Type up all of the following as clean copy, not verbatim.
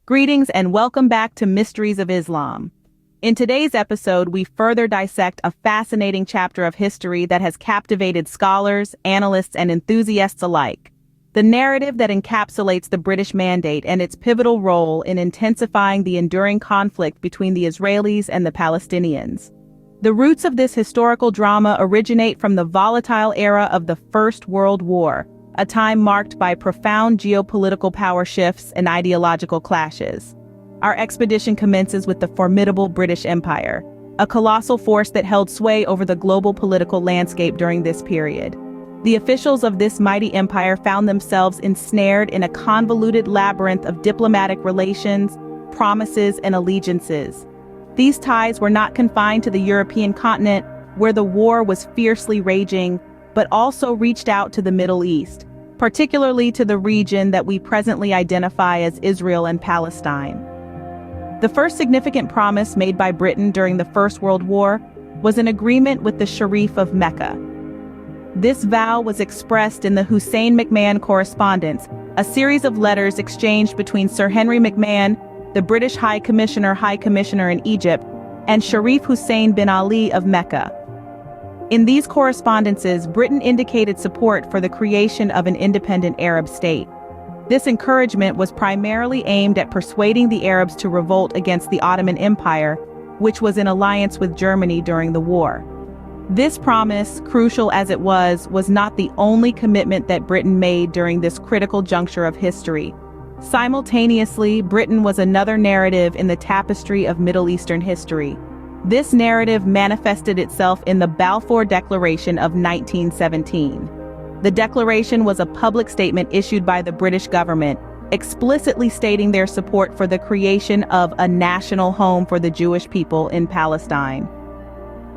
Greetings and welcome back to Mysteries of Islam. In today's episode, we further dissect a fascinating chapter of history that has captivated scholars, analysts, and enthusiasts alike. The narrative that encapsulates the British Mandate and its pivotal role in intensifying the enduring conflict between the Israelis and the Palestinians. The roots of this historical drama originate from the volatile era of the First World War, a time marked by profound geopolitical power shifts and ideological clashes. Our expedition commences with the formidable British Empire, a colossal force that held sway over the global political landscape during this period. The officials of this mighty empire found themselves ensnared in a convoluted labyrinth of diplomatic relations, promises, and allegiances. These ties were not confined to the European continent, where the war was fiercely raging, but also reached out to the Middle East, particularly to the region that we presently identify as Israel and Palestine. The first significant promise made by Britain during the First World War was an agreement with the Sharif of Mecca. This vow was expressed in the Hussein McMahon Correspondence, a series of letters exchanged between Sir Henry McMahon, the British High Commissioner in Egypt, and Sharif Hussein bin Ali of Mecca. In these correspondences, Britain indicated support for the creation of an independent Arab state. This encouragement was primarily aimed at persuading the Arabs to revolt against the Ottoman Empire, which was in alliance with Germany during the war. This promise, crucial as it was not the only commitment that Britain made during this critical juncture of history. Simultaneously, Britain was another narrative in the tapestry of Middle Eastern history. This narrative manifested itself in the Balfour Declaration of 1917. The declaration was a public statement issued by the British government, explicitly stating their support for the creation of a national home for the Jewish people in Palestine.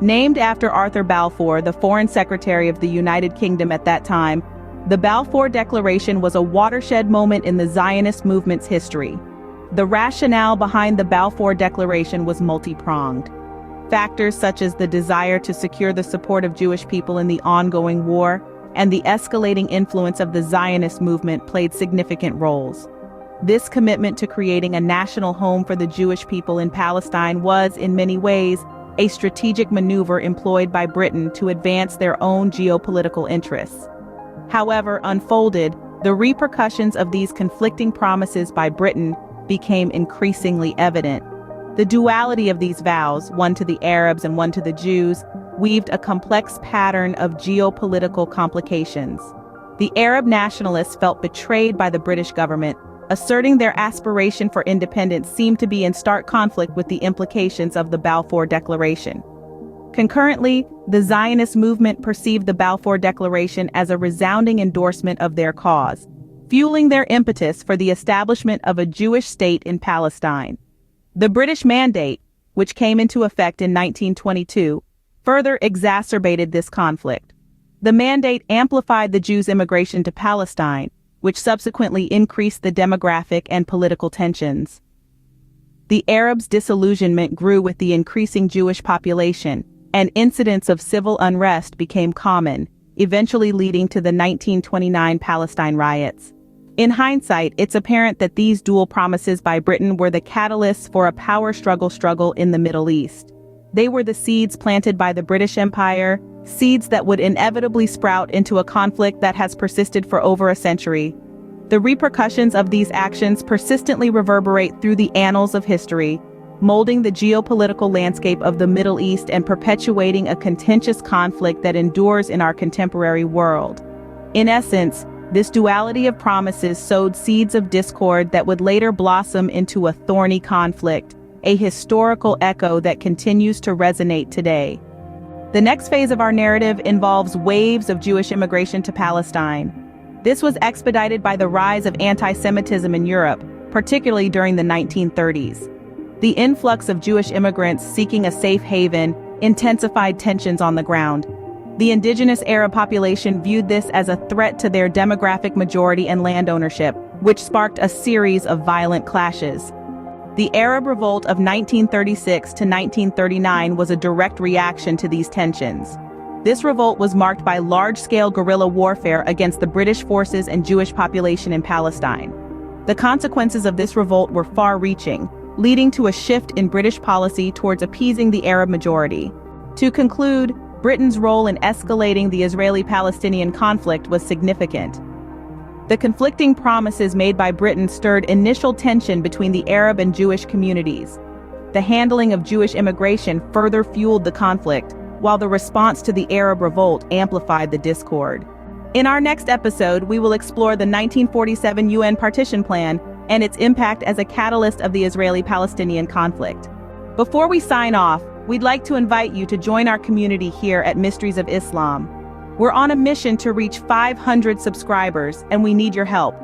Named after Arthur Balfour, the Foreign Secretary of the United Kingdom at that time, the Balfour Declaration was a watershed moment in the Zionist movement's history. The rationale behind the Balfour Declaration was multi-pronged. Factors such as the desire to secure the support of Jewish people in the ongoing war and the escalating influence of the Zionist movement played significant roles. This commitment to creating a national home for the Jewish people in Palestine was, in many ways, a strategic maneuver employed by Britain to advance their own geopolitical interests. However, unfolded, the repercussions of these conflicting promises by Britain became increasingly evident. The duality of these vows, one to the Arabs and one to the Jews, weaved a complex pattern of geopolitical complications. The Arab nationalists felt betrayed by the British government, asserting their aspiration for independence seemed to be in stark conflict with the implications of the Balfour Declaration. Concurrently, the Zionist movement perceived the Balfour Declaration as a resounding endorsement of their cause, fueling their impetus for the establishment of a Jewish state in Palestine. The British Mandate, which came into effect in 1922, further exacerbated this conflict. The mandate amplified the Jews' immigration to Palestine, which subsequently increased the demographic and political tensions. The Arabs' disillusionment grew with the increasing Jewish population, and incidents of civil unrest became common, eventually leading to the 1929 Palestine riots. In hindsight, it's apparent that these dual promises by Britain were the catalysts for a power struggle in the Middle East. They were the seeds planted by the British Empire, seeds that would inevitably sprout into a conflict that has persisted for over a century. The repercussions of these actions persistently reverberate through the annals of history, molding the geopolitical landscape of the Middle East and perpetuating a contentious conflict that endures in our contemporary world. In essence, this duality of promises sowed seeds of discord that would later blossom into a thorny conflict, a historical echo that continues to resonate today. The next phase of our narrative involves waves of Jewish immigration to Palestine. This was expedited by the rise of anti-Semitism in Europe, particularly during the 1930s. The influx of Jewish immigrants seeking a safe haven intensified tensions on the ground. The indigenous Arab population viewed this as a threat to their demographic majority and land ownership, which sparked a series of violent clashes. The Arab Revolt of 1936 to 1939 was a direct reaction to these tensions. This revolt was marked by large-scale guerrilla warfare against the British forces and Jewish population in Palestine. The consequences of this revolt were far-reaching, leading to a shift in British policy towards appeasing the Arab majority. To conclude, Britain's role in escalating the Israeli-Palestinian conflict was significant. The conflicting promises made by Britain stirred initial tension between the Arab and Jewish communities. The handling of Jewish immigration further fueled the conflict, while the response to the Arab revolt amplified the discord. In our next episode, we will explore the 1947 UN partition plan and its impact as a catalyst of the Israeli-Palestinian conflict. Before we sign off, we'd like to invite you to join our community here at Mysteries of Islam. We're on a mission to reach 500 subscribers, and we need your help.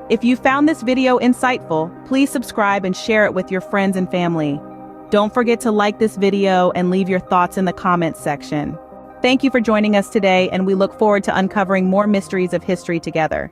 If you found this video insightful, please subscribe and share it with your friends and family. Don't forget to like this video and leave your thoughts in the comments section. Thank you for joining us today, and we look forward to uncovering more mysteries of history together.